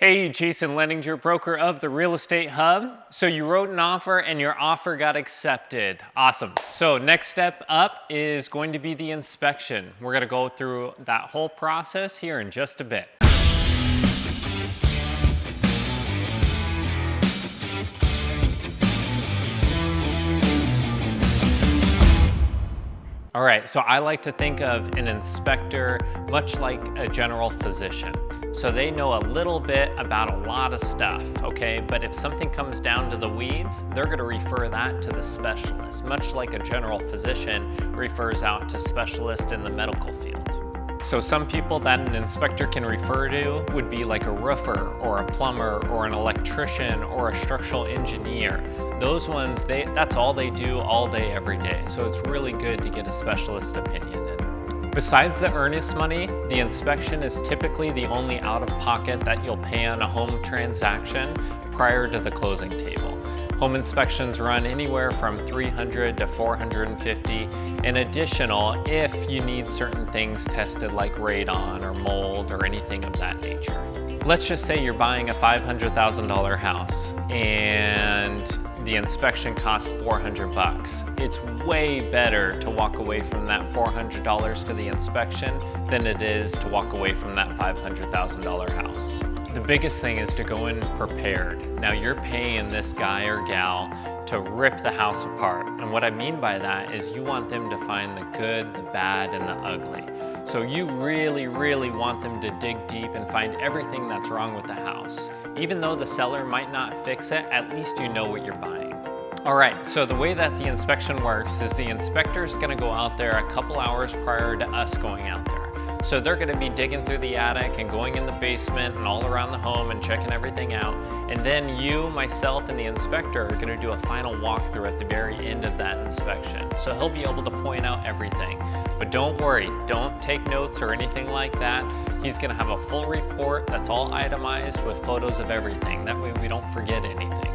Hey, Jason Lenninger, broker of the Real Estate Hub. So you wrote an offer and your offer got accepted. Awesome. So next step up is going to be the inspection. We're going to go through that whole process here in just a bit. All right, so I like to think of an inspector much like a general physician. So they know a little bit about a lot of stuff, okay? But if something comes down to the weeds, they're gonna refer that to the specialist, much like a general physician refers out to specialists in the medical field. So some people that an inspector can refer to would be like a roofer or a plumber or an electrician or a structural engineer. Those ones, that's all they do all day, every day. So it's really good to get a specialist opinion in. Besides the earnest money, the inspection is typically the only out-of-pocket that you'll pay on a home transaction prior to the closing table. Home inspections run anywhere from $300 to $450, and additional if you need certain things tested like radon or mold or anything of that nature. Let's just say you're buying a $500,000 house and the inspection costs $400. It's way better to walk away from that $400 for the inspection than it is to walk away from that $500,000 house. The biggest thing is to go in prepared. Now you're paying this guy or gal to rip the house apart. And what I mean by that is you want them to find the good, the bad, and the ugly. So you really, really want them to dig deep and find everything that's wrong with the house. Even though the seller might not fix it, at least you know what you're buying. All right, so the way that the inspection works is the inspector's gonna go out there a couple hours prior to us going out there. So they're gonna be digging through the attic and going in the basement and all around the home and checking everything out. And then you, myself, and the inspector are gonna do a final walkthrough at the very end of that inspection. So he'll be able to point out everything. But don't worry, don't take notes or anything like that. He's gonna have a full report that's all itemized with photos of everything. That way we don't forget anything.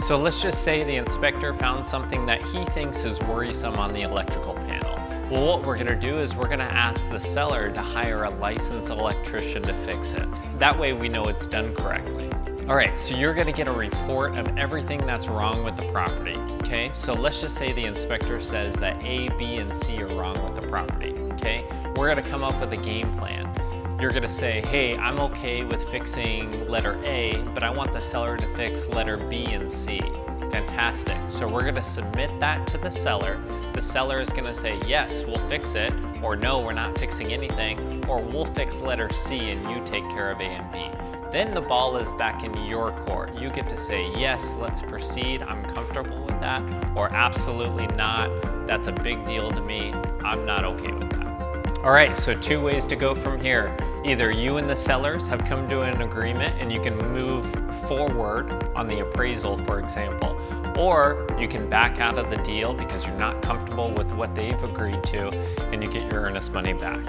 So let's just say the inspector found something that he thinks is worrisome on the electrical panel. Well, what we're gonna do is we're gonna ask the seller to hire a licensed electrician to fix it. That way we know it's done correctly. All right, so you're gonna get a report of everything that's wrong with the property, okay? So let's just say the inspector says that A, B, and C are wrong with the property, okay? We're gonna come up with a game plan. You're gonna say, hey, I'm okay with fixing letter A, but I want the seller to fix letter B and C. Fantastic. So we're gonna submit that to the seller. The seller is gonna say, yes, we'll fix it, or no, we're not fixing anything, or we'll fix letter C and you take care of A and B. Then the ball is back in your court. You get to say, yes, let's proceed, I'm comfortable with that, or absolutely not, that's a big deal to me, I'm not okay with that. All right, so two ways to go from here. Either you and the sellers have come to an agreement and you can move forward on the appraisal, for example, or you can back out of the deal because you're not comfortable with what they've agreed to and you get your earnest money back.